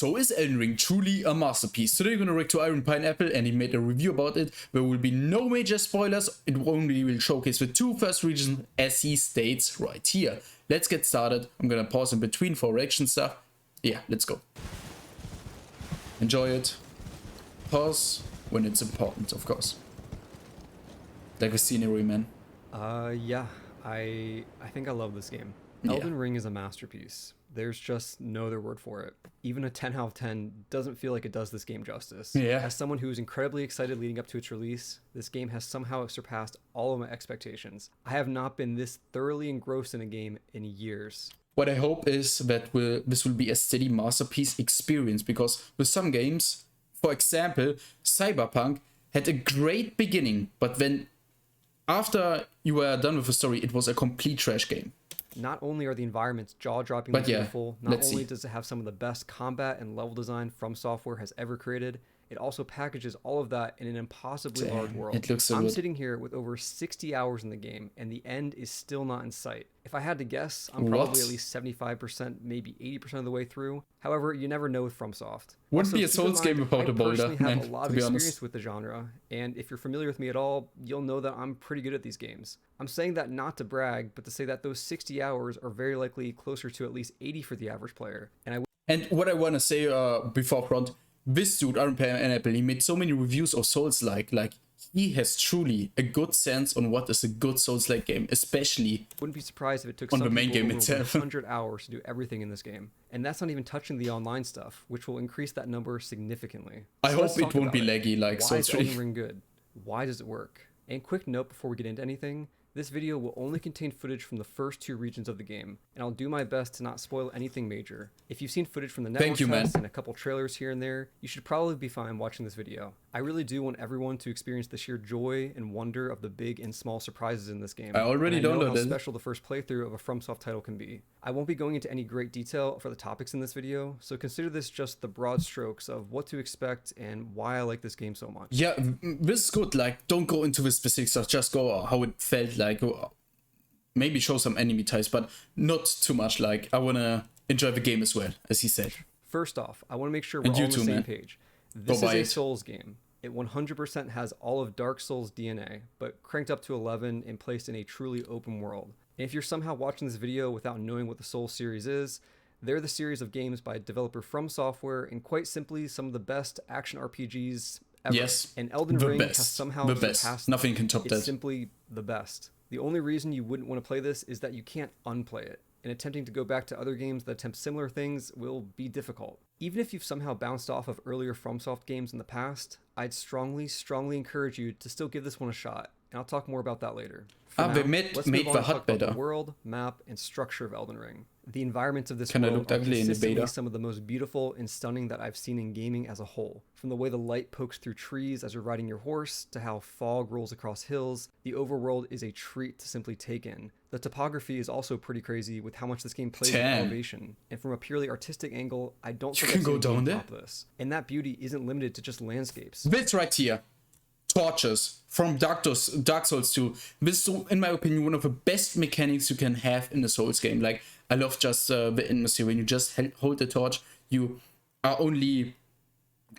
So is Elden Ring truly a masterpiece? Today we're gonna react to Irone Pineapple, and he made a review about it. There will be no major spoilers, it only will showcase the two first regions as he states right here. Let's get started. I'm gonna pause in between for reaction stuff. Yeah, let's go. Enjoy it. Pause when it's important, of course. Like the scenery, man. Yeah, I think I love this game. Yeah. Elden Ring is a masterpiece. There's just no other word for it. Even a 10 out of 10 doesn't feel like it does this game justice. Yeah. As someone who was incredibly excited leading up to its release, this game has somehow surpassed all of my expectations. I have not been this thoroughly engrossed in a game in years. What I hope is that this will be a steady masterpiece experience, because with some games, for example, Cyberpunk had a great beginning, but then after you were done with the story, it was a complete trash game. Not only are the environments jaw-droppingly beautiful, not only does it have some of the best combat and level design From Software has ever created, it also packages all of that in an impossibly large world. It looks so I'm good. sitting here with over 60 hours in the game, and the end is still not in sight. If I had to guess, I'm probably at least 75%, maybe 80% of the way through. However, you never know with FromSoft. Wouldn't be a Souls game without a boulder, I personally have man, a lot of to be experience honest. with the genre, and if you're familiar with me at all, you'll know that I'm pretty good at these games. I'm saying that not to brag, but to say that those 60 hours are very likely closer to at least 80 for the average player. And what I want to say before front, this dude, Irone Pineapple, he made so many reviews of Souls-like. Like, he has truly a good sense on what is a good Souls-like game, especially wouldn't be surprised if it took on some the main people game over itself. 100 hours to do everything in this game. And that's not even touching the online stuff, which will increase that number significantly. I So let's hope talk it won't be about laggy like Why Souls is 3. Elden Ring good? Why does it work? And quick note before we get into anything, this video will only contain footage from the first two regions of the game, and I'll do my best to not spoil anything major. If you've seen footage from the network tests and a couple trailers here and there, you should probably be fine watching this video. I really do want everyone to experience the sheer joy and wonder of the big and small surprises in this game. I already know downloaded how it. special the first playthrough of a FromSoft title can be. I won't be going into any great detail for the topics in this video, so consider this just the broad strokes of what to expect and why I like this game so much. Yeah, this is good. Like, don't go into the specifics, just go how it felt like. Maybe show some enemy types, but not too much. Like, I want to enjoy the game as well, as he said. First off, I want to make sure we're all on the same page. This is a Souls game. It 100% has all of Dark Souls DNA, but cranked up to 11 and placed in a truly open world. And if you're somehow watching this video without knowing what the Souls series is, they're the series of games by developer From Software, and quite simply some of the best action RPGs ever. Yes, and Elden Ring has somehow surpassed them. Nothing can top that. It's simply the best. The only reason you wouldn't want to play this is that you can't unplay it, and attempting to go back to other games that attempt similar things will be difficult. Even if you've somehow bounced off of earlier FromSoft games in the past, I'd strongly encourage you to still give this one a shot, and I'll talk more about that later. They made the HUD better. The world, map, and structure of Elden Ring. The environments of this Kinda world looked are ugly in the consistently beta. some of the most beautiful and stunning that I've seen in gaming as a whole. From the way the light pokes through trees as you're riding your horse, to how fog rolls across hills, the overworld is a treat to simply take in. The topography is also pretty crazy with how much this game plays with elevation. And from a purely artistic angle, I don't think I've seen a game top this. And that beauty isn't limited to just landscapes. This right here, torches from Dark Souls 2. This is, in my opinion, one of the best mechanics you can have in a Souls game. Like, I love just the atmosphere. When you just hold the torch, you are only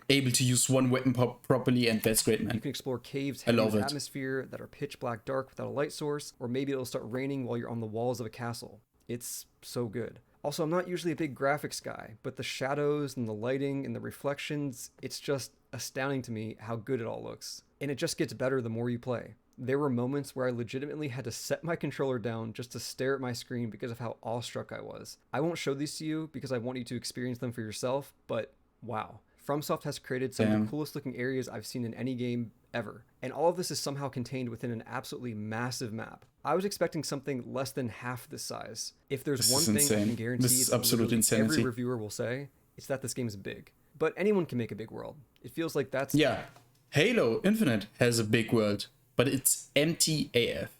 able to use one weapon properly, and that's great, man. You can explore caves heavy with atmosphere that are pitch black dark without a light source, or maybe it'll start raining while you're on the walls of a castle. It's so good. Also, I'm not usually a big graphics guy, but the shadows and the lighting and the reflections, it's just astounding to me how good it all looks. And it just gets better the more you play. There were moments where I legitimately had to set my controller down just to stare at my screen because of how awestruck I was. I won't show these to you because I want you to experience them for yourself, but wow. FromSoft has created some of the coolest looking areas I've seen in any game ever. And all of this is somehow contained within an absolutely massive map. I was expecting something less than half this size. If there's one thing I can guarantee that every reviewer will say, it's that this game is big. But anyone can make a big world. It feels like that's... Yeah, Halo Infinite has a big world, but it's empty AF.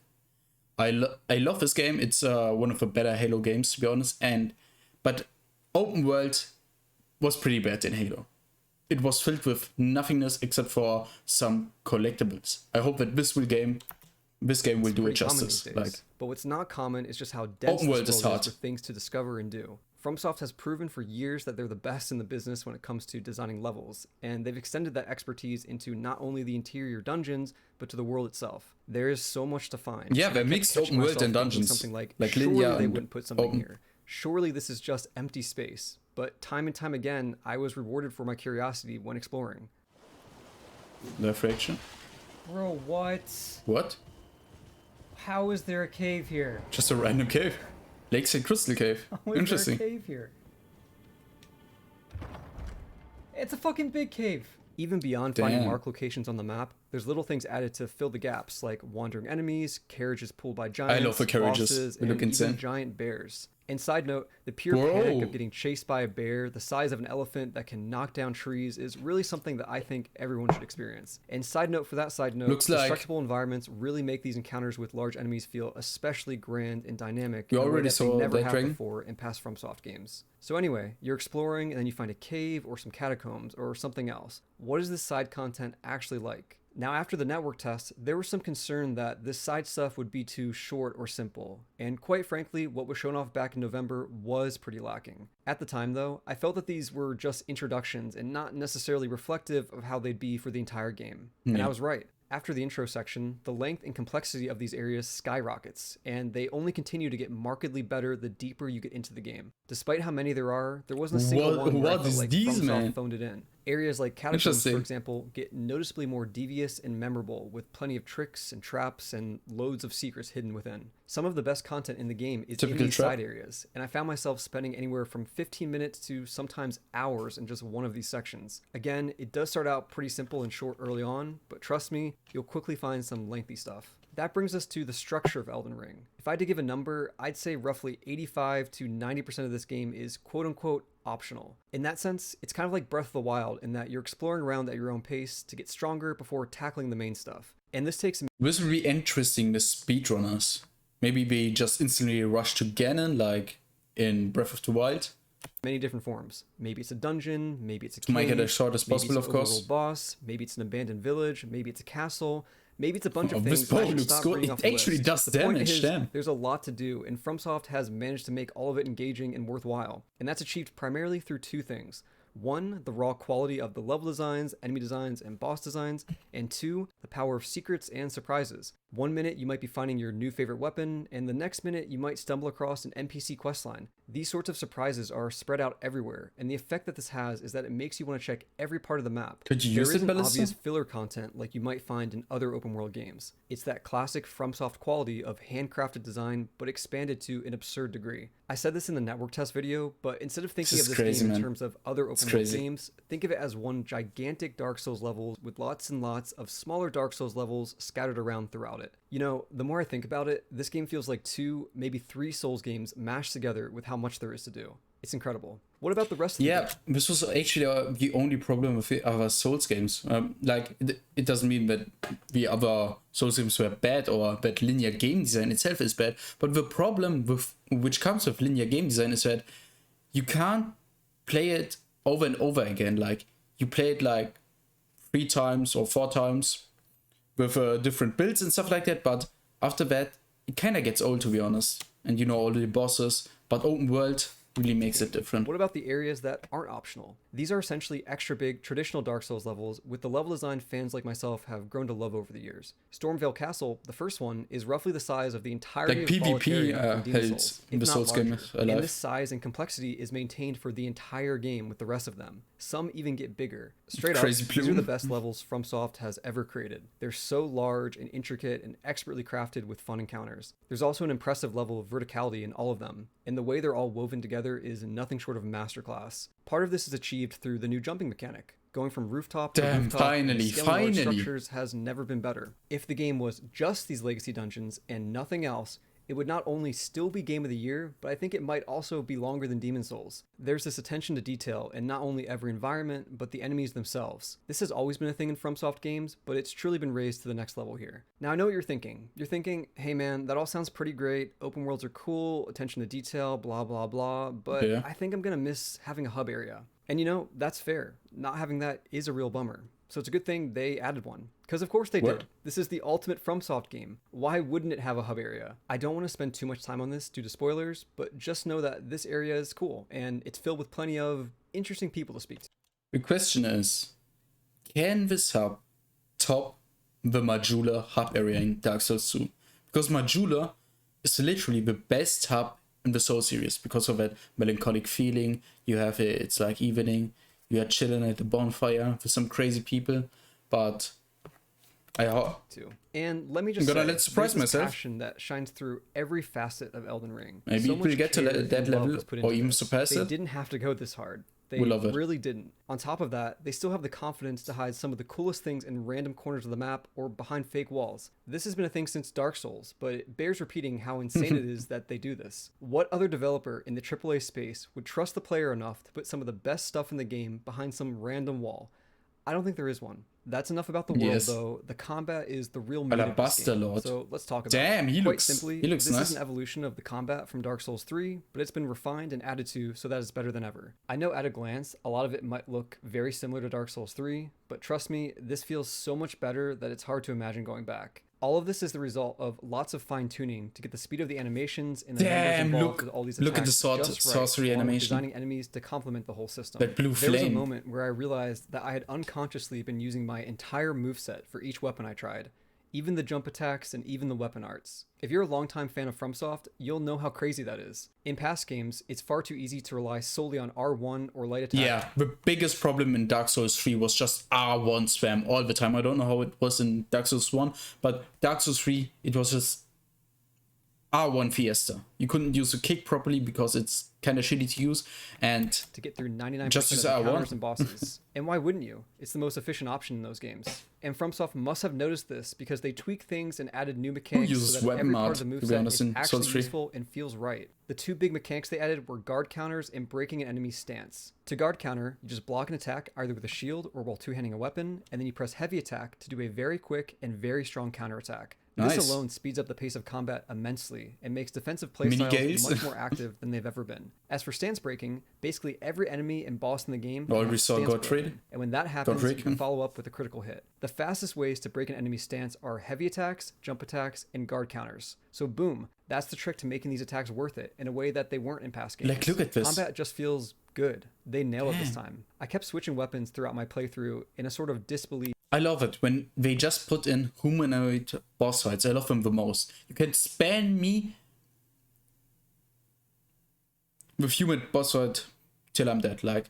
I love this game. It's one of the better Halo games, to be honest. But open world was pretty bad in Halo. It was filled with nothingness except for some collectibles. I hope that this game will do it justice. But what's not common is just how dense this world is for things to discover and do. FromSoft has proven for years that they're the best in the business when it comes to designing levels, and they've extended that expertise into not only the interior dungeons, but to the world itself. There is so much to find. Yeah, they mixed open world and dungeons. Something like linear, surely they wouldn't put something here. Surely this is just empty space. But time and time again, I was rewarded for my curiosity when exploring. The friction. Bro, what? What? How is there a cave here? Just a random cave. Lakeside Crystal Cave. How is Interesting. there a cave here? It's a fucking big cave. Even beyond finding marked locations on the map, there's little things added to fill the gaps, like wandering enemies, carriages pulled by giants, I love the carriages. bosses, They look and insane. even giant bears. And side note, the pure panic of getting chased by a bear the size of an elephant that can knock down trees is really something that I think everyone should experience. And side note for that side note, destructible environments really make these encounters with large enemies feel especially grand and dynamic. We already saw never that have ring before in past FromSoft games. So anyway, you're exploring and then you find a cave or some catacombs or something else. What is this side content actually like? Now, after the network test, there was some concern that this side stuff would be too short or simple, and quite frankly, what was shown off back in November was pretty lacking. At the time, though, I felt that these were just introductions and not necessarily reflective of how they'd be for the entire game. And I was right. After the intro section, the length and complexity of these areas skyrockets, and they only continue to get markedly better the deeper you get into the game. Despite how many there are, there wasn't a single one where I felt like FromSoft phoned it in. Areas like catacombs, for example, get noticeably more devious and memorable, with plenty of tricks and traps and loads of secrets hidden within. Some of the best content in the game is in these side areas, and I found myself spending anywhere from 15 minutes to sometimes hours in just one of these sections. Again, it does start out pretty simple and short early on, but trust me, you'll quickly find some lengthy stuff. That brings us to the structure of Elden Ring. If I had to give a number, I'd say roughly 85 to 90% of this game is quote-unquote optional. In that sense, it's kind of like Breath of the Wild in that you're exploring around at your own pace to get stronger before tackling the main stuff. And this takes... This would be interesting, the speedrunners. Maybe we just instantly rush to Ganon, like in Breath of the Wild. Many different forms. Maybe it's a dungeon, maybe it's a cave, to make it as short as possible, of course. Boss, maybe it's an abandoned village, maybe it's a castle. Maybe it's a bunch of things. This bow looks good. It actually does damage. There's a lot to do, and FromSoft has managed to make all of it engaging and worthwhile. And that's achieved primarily through two things. One, the raw quality of the level designs, enemy designs, and boss designs. And two, the power of secrets and surprises. 1 minute you might be finding your new favorite weapon, and the next minute you might stumble across an NPC questline. These sorts of surprises are spread out everywhere, and the effect that this has is that it makes you want to check every part of the map. Could you use it, There isn't obvious filler content like you might find in other open world games. It's that classic FromSoft quality of handcrafted design, but expanded to an absurd degree. I said this in the network test video, but instead of thinking of this game in terms of other open world games, think of it as one gigantic Dark Souls level with lots and lots of smaller Dark Souls levels scattered around throughout it. You know, the more I think about it, this game feels like 2, maybe 3 Souls games mashed together with how much there is to do. It's incredible. What about the rest of the game? This was actually the only problem with the other Souls games. It doesn't mean that the other Souls games were bad or that linear game design itself is bad, but the problem which comes with linear game design is that you can't play it over and over again. Like, you play it like 3 times or 4 times with different builds and stuff like that, but after that it kind of gets old, to be honest, and you know all the bosses. But open world really makes it different. What about the areas that aren't optional? These are essentially extra big traditional Dark Souls levels with the level design fans like myself have grown to love over the years. Stormveil Castle, the first one, is roughly the size of the entirety like of PvP Souls, in the Souls game. And this size and complexity is maintained for the entire game with the rest of them. Some even get bigger. Straight up, these are the best levels FromSoft has ever created. They're so large and intricate and expertly crafted with fun encounters. There's also an impressive level of verticality in all of them, and the way they're all woven together is nothing short of a masterclass. Part of this is achieved through the new jumping mechanic. Going from rooftop to rooftop finally structures has never been better. If the game was just these legacy dungeons and nothing else, it would not only still be Game of the Year, but I think it might also be longer than Demon's Souls. There's this attention to detail in not only every environment, but the enemies themselves. This has always been a thing in FromSoft games, but it's truly been raised to the next level here. Now, I know what you're thinking. You're thinking, hey man, that all sounds pretty great, open worlds are cool, attention to detail, blah blah blah, but I think I'm gonna miss having a hub area. And you know, that's fair. Not having that is a real bummer. So it's a good thing they added one. Because of course they did. This is the ultimate FromSoft game. Why wouldn't it have a hub area? I don't want to spend too much time on this due to spoilers, but just know that this area is cool, and it's filled with plenty of interesting people to speak to. The question is, can this hub top the Majula hub area in Dark Souls 2? Because Majula is literally the best hub in the Souls series because of that melancholic feeling. You have it, it's like evening, you are chilling at the bonfire with some crazy people, but I hope too. And let me just I'm gonna say, let surprise there's this myself. passion that shines through every facet of Elden Ring. Maybe so we'll get to care that and love level was put or into even this. surpass They it. didn't have to go this hard. They We love it. really didn't. On top of that, they still have the confidence to hide some of the coolest things in random corners of the map or behind fake walls. This has been a thing since Dark Souls, but it bears repeating how insane it is that they do this. What other developer in the AAA space would trust the player enough to put some of the best stuff in the game behind some random wall? I don't think there is one. That's enough about the world, Yes. though. The combat is the real meat of this Alabaster game. Lord. So let's talk about Damn, it. he Quite looks simply, nice. this is an evolution of the combat from Dark Souls 3, but it's been refined and added to so that it's better than ever. I know at a glance, a lot of it might look very similar to Dark Souls 3, but trust me, this feels so much better that it's hard to imagine going back. All of this is the result of lots of fine-tuning to get the speed of the animations and the numbers Damn, involved look- with all these look at the attacks just right, sorcery along with animation. designing enemies to complement the whole system. That blue There was a flame. moment where I realized that I had unconsciously been using my entire moveset for each weapon I tried, even the jump attacks and even the weapon arts. If you're a longtime fan of FromSoft, you'll know how crazy that is. In past games, it's far too easy to rely solely on R1 or light attack. Yeah, the biggest problem in Dark Souls 3 was just R1 spam all the time. I don't know how it was in Dark Souls 1, but Dark Souls 3, it was just R1 Fiesta. You couldn't use the kick properly because it's kind of shitty to use, and to get through 99% Just of as the I counters want. and bosses. And why wouldn't you? It's the most efficient option in those games. And FromSoft must have noticed this because they tweaked things and added new mechanics uses so that weapon every part art, of the to be honest, moveset in is actually Souls 3? useful and feels right. The two big mechanics they added were guard counters and breaking an enemy's stance. To guard counter, you just block an attack either with a shield or while two-handing a weapon, and then you press heavy attack to do a very quick and very strong counterattack. Nice. This alone speeds up the pace of combat immensely and makes defensive Mini playstyles games. much more active than they've ever been. As for stance breaking, basically every enemy and boss in the game Well, can we have saw stance Gottfried. breaking, and when that happens, you Godric. can follow up with a critical hit. The fastest ways to break an enemy's stance are heavy attacks, jump attacks, and guard counters. So boom, that's the trick to making these attacks worth it in a way that they weren't in past games. Like, look at this. Combat just feels good. They nail it this Damn. time. I kept switching weapons throughout my playthrough in a sort of disbelief. I love it when they just put in humanoid boss fights. I love them the most. You can spam me with human boss fight till I'm dead. Like,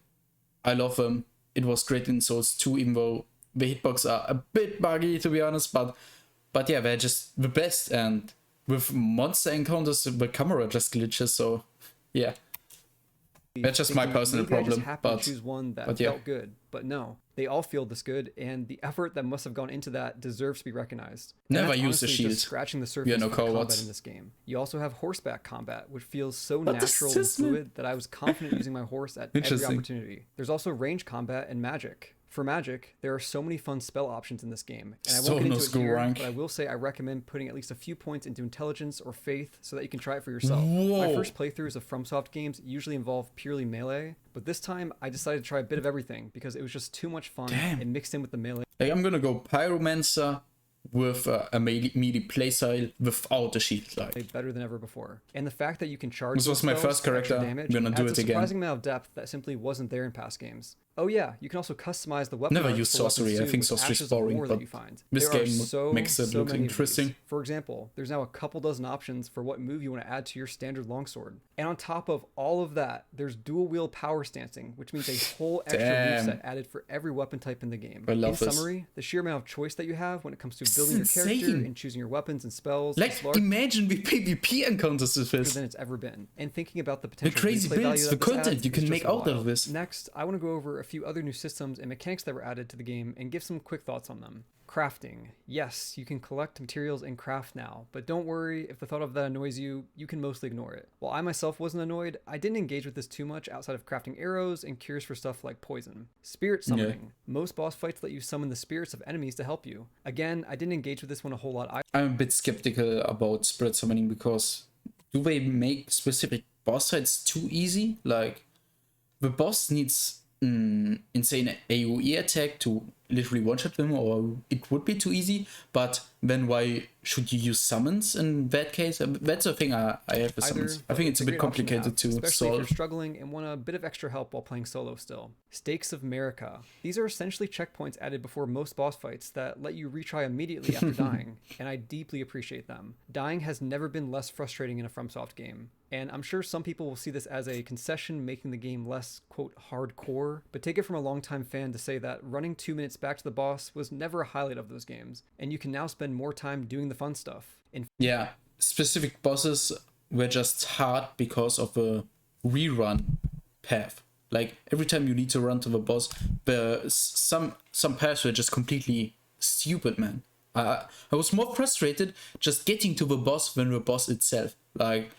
I love them. It was great in Souls 2, even though the hitbox are a bit buggy, to be honest. But yeah, they're just the best. And with monster encounters, the camera just glitches. So yeah, that's just my thinking, personal maybe I problem. just happened But to choose one that yeah. felt good, but no, they all feel this good, and the effort that must have gone into that deserves to be recognized. And Never that's use the honestly shield. just scratching the We surface are no of the combat cowards. in this game. You also have horseback combat, which feels so What does natural and this mean? fluid that I was confident using my horse at every Interesting. opportunity. There's also range combat and magic. For magic, there are so many fun spell options in this game, and I So won't get no into it school here, rank. but I will say I recommend putting at least a few points into intelligence or faith so that you can try it for yourself. Whoa. My first playthroughs of FromSoft games usually involve purely melee, but this time I decided to try a bit of everything because it was just too much fun Damn. and mixed in with the melee like, I'm gonna go Pyromancer with a melee playstyle without the shield. Like, better than ever before. And the fact that you can charge This was those my spells first for extra character. damage I'm gonna do adds it a again. surprising amount of depth that simply wasn't there in past games. Oh yeah, you can also customize the weapon Never arts use for weapons sorcery. I too think with sorcery is ashes of boring, war but that you find. this There are game makes it look many of these. interesting. For example, there's now a couple dozen options for what move you want to add to your standard longsword. And on top of all of that, there's dual wield power stancing, which means a whole extra Damn. moveset added for every weapon type in the game. I love in this. summary, the sheer amount of choice that you have when it comes to This building your is character insane. and choosing your weapons and spells like is larger imagine the PvP encounters with this. than it's ever been. And thinking about the The potential crazy replay value builds, the that this content adds you is can just make out wild. of this. Next, I want to go over a few other new systems and mechanics that were added to the game and give some quick thoughts on them. Crafting. Yes, you can collect materials and craft now, but don't worry, if the thought of that annoys you, you can mostly ignore it. While I myself wasn't annoyed, I didn't engage with this too much outside of crafting arrows and cures for stuff like poison. Spirit summoning. Most boss fights let you summon the spirits of enemies to help you. Again, I didn't engage with this one a whole lot either. I'm a bit skeptical about spirit summoning because do they make specific boss fights too easy? Like, the boss needs insane AoE attack to literally one-shot them, or it would be too easy. But then why should you use summons in that case? That's the thing I have with summons. I think it's a bit complicated to especially solve. if you're struggling and want a bit of extra help while playing solo still. Stakes of America. These are essentially checkpoints added before most boss fights that let you retry immediately after dying, and I deeply appreciate them. Dying has never been less frustrating in a FromSoft game. And I'm sure some people will see this as a concession, making the game less, quote, hardcore, but take it from a longtime fan to say that running 2 minutes back to the boss was never a highlight of those games, and you can now spend more time doing the fun stuff. Yeah, specific bosses were just hard because of a rerun path. Like, every time you need to run to the boss, some paths were just completely stupid, man. I was more frustrated just getting to the boss than the boss itself. Like,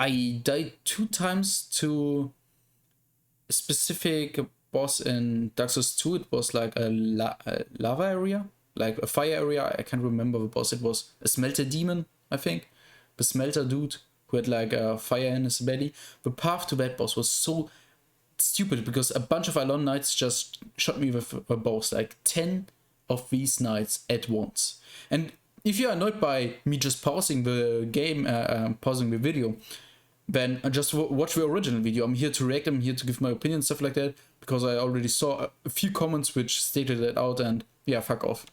I died 2 times to a specific boss in Dark Souls 2. It was like a lava area, like a fire area. I can't remember the boss. It was a smelter demon, I think. The smelter dude who had like a fire in his belly. The path to that boss was so stupid because a bunch of Irone knights just shot me with a bows, like 10 of these knights at once. And if you're annoyed by me just pausing the game, pausing the video, then just watch the original video. I'm here to react, I'm here to give my opinion, stuff like that, because I already saw a few comments which stated it out, and yeah, fuck off.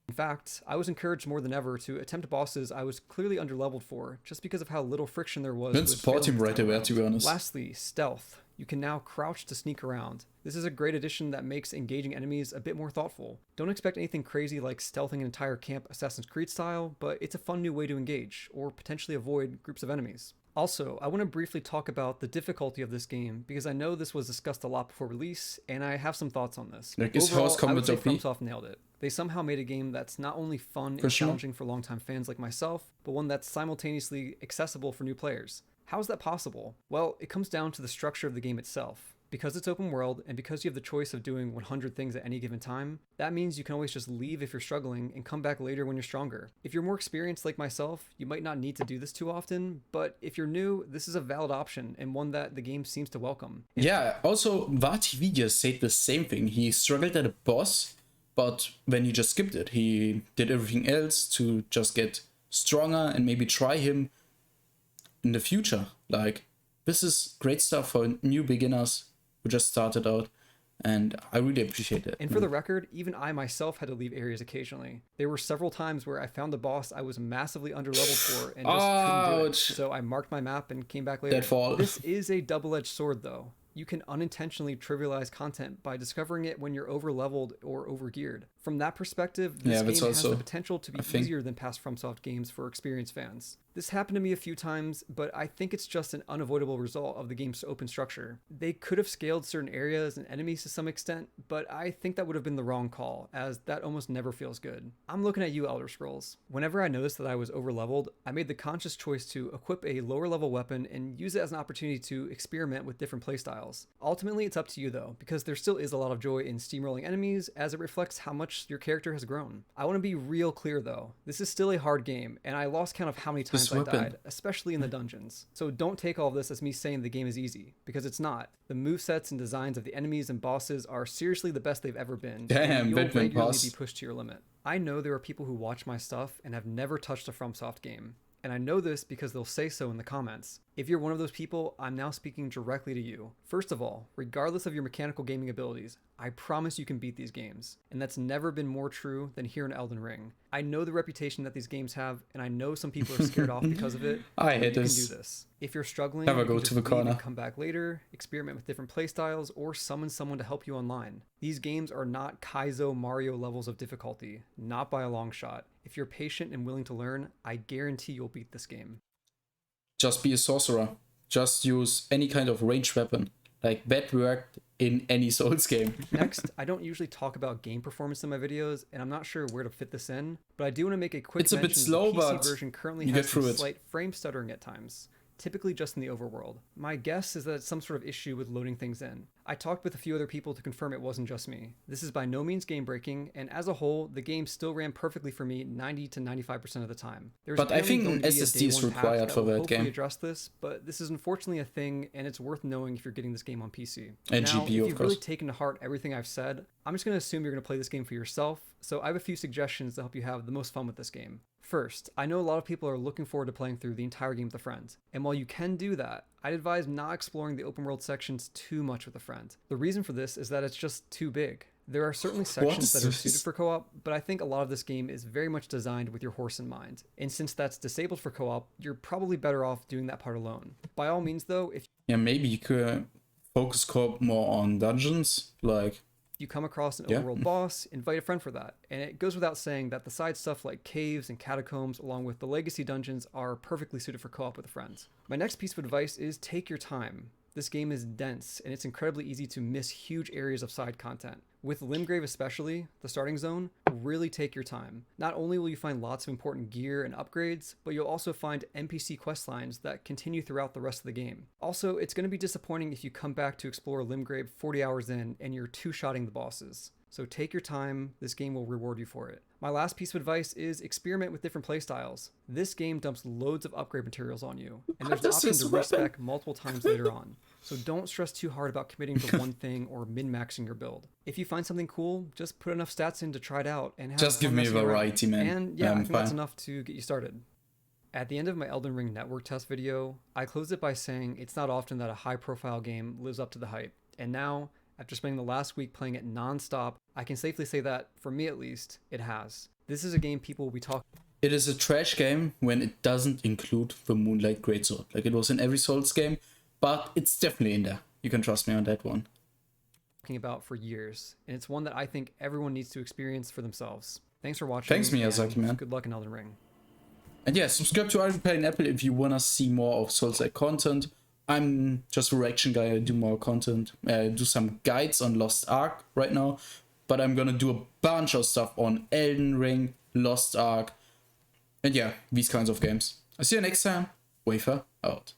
In fact, I was encouraged more than ever to attempt bosses I was clearly underleveled for, just because of how little friction there was. Didn't support him right away, to be honest. Lastly, stealth. You can now crouch to sneak around. This is a great addition that makes engaging enemies a bit more thoughtful. Don't expect anything crazy like stealthing an entire camp Assassin's Creed style, but it's a fun new way to engage, or potentially avoid groups of enemies. Also, I want to briefly talk about the difficulty of this game, because I know this was discussed a lot before release, and I have some thoughts on this. Like, is Horse Combat I would say FromSoft nailed it. They somehow made a game that's not only fun and challenging for longtime fans like myself, but one that's simultaneously accessible for new players. How is that possible? Well, it comes down to the structure of the game itself. Because it's open world, and because you have the choice of doing 100 things at any given time, that means you can always just leave if you're struggling and come back later when you're stronger. If you're more experienced like myself, you might not need to do this too often, but if you're new, this is a valid option and one that the game seems to welcome. Yeah, also Vati just said the same thing. He struggled at a boss, but when he just skipped it, he did everything else to just get stronger and maybe try him in the future. Like, this is great stuff for new beginners who just started out, and I really appreciate it. And for the record, even I myself had to leave areas occasionally. There were several times where I found a boss I was massively underleveled for and just couldn't do it. So I marked my map and came back later. Deadfall. This is a double-edged sword though. You can unintentionally trivialize content by discovering it when you're over-leveled or over-geared. From that perspective, this game has the potential to be easier than past FromSoft games for experienced fans. This happened to me a few times, but I think it's just an unavoidable result of the game's open structure. They could have scaled certain areas and enemies to some extent, but I think that would have been the wrong call, as that almost never feels good. I'm looking at you, Elder Scrolls. Whenever I noticed that I was over-leveled, I made the conscious choice to equip a lower-level weapon and use it as an opportunity to experiment with different playstyles. Ultimately, it's up to you though, because there still is a lot of joy in steamrolling enemies, as it reflects how much your character has grown. I want to be real clear though, this is still a hard game, and I lost count of how many times I died, especially in the dungeons. So don't take all of this as me saying the game is easy, because it's not. The movesets and designs of the enemies and bosses are seriously the best they've ever been. Damn, you'll regularly be pushed to your limit. I know there are people who watch my stuff and have never touched a FromSoft game. And I know this because they'll say so in the comments. If you're one of those people, I'm now speaking directly to you. First of all, regardless of your mechanical gaming abilities, I promise you can beat these games. And that's never been more true than here in Elden Ring. I know the reputation that these games have, and I know some people are scared off because of it. I hate this. You can do this. If you're struggling, never you go can to the corner. Come back later, experiment with different playstyles, or summon someone to help you online. These games are not Kaizo Mario levels of difficulty, not by a long shot. If you're patient and willing to learn, I guarantee you'll beat this game. Just be a sorcerer. Just use any kind of ranged weapon. Like, that worked in any Souls game. Next, I don't usually talk about game performance in my videos, and I'm not sure where to fit this in, but I do want to make a quick mention. It's a bit slow, the PC but version currently you has get through some it. slight frame stuttering at times. typically just in the overworld. My guess is that it's some sort of issue with loading things in. I talked with a few other people to confirm it wasn't just me. This is by no means game breaking, and as a whole, the game still ran perfectly for me 90 to 95% of the time. But I think SSD is required for that game. Address this, but this is unfortunately a thing, and it's worth knowing if you're getting this game on PC. And now, GPU, if you've of course. really taken to heart everything I've said, I'm just going to assume you're going to play this game for yourself, so I have a few suggestions to help you have the most fun with this game. First, I know a lot of people are looking forward to playing through the entire game with a friend, and while you can do that, I'd advise not exploring the open world sections too much with a friend. The reason for this is that it's just too big. There are certainly sections that are suited for co-op, but I think a lot of this game is very much designed with your horse in mind. And since that's disabled for co-op, you're probably better off doing that part alone. By all means though, if maybe you could focus co-op more on dungeons, like you come across an overworld boss, invite a friend for that. And it goes without saying that the side stuff like caves and catacombs along with the legacy dungeons are perfectly suited for co-op with friends. My next piece of advice is take your time. This game is dense, and it's incredibly easy to miss huge areas of side content. With Limgrave especially, the starting zone, really take your time. Not only will you find lots of important gear and upgrades, but you'll also find NPC quest lines that continue throughout the rest of the game. Also, it's going to be disappointing if you come back to explore Limgrave 40 hours in and you're two-shotting the bosses. So take your time, this game will reward you for it. My last piece of advice is experiment with different playstyles. This game dumps loads of upgrade materials on you, and there's an option to respec multiple times later on. So don't stress too hard about committing to one thing or min-maxing your build. If you find something cool, just put enough stats in to try it out and have just give me variety, man. And yeah, I think that's enough to get you started. At the end of my Elden Ring network test video, I closed it by saying it's not often that a high-profile game lives up to the hype. And now, after spending the last week playing it non-stop, I can safely say that, for me at least, it has. This is a game people will be talking. It is a trash game when it doesn't include the Moonlight Greatsword. Like it was in every Souls game, but it's definitely in there. You can trust me on that one. About for years, and it's one that I think everyone needs to experience for themselves. Thanks for watching. Thanks, Miyazaki, man. Good luck in Elden Ring. And yeah, subscribe to Irone Pineapple if you wanna see more of Souls-like content. I'm just a reaction guy. I do more content. Do some guides on Lost Ark right now, but I'm gonna do a bunch of stuff on Elden Ring, Lost Ark, and yeah, these kinds of games. I'll see you next time. Wafer out.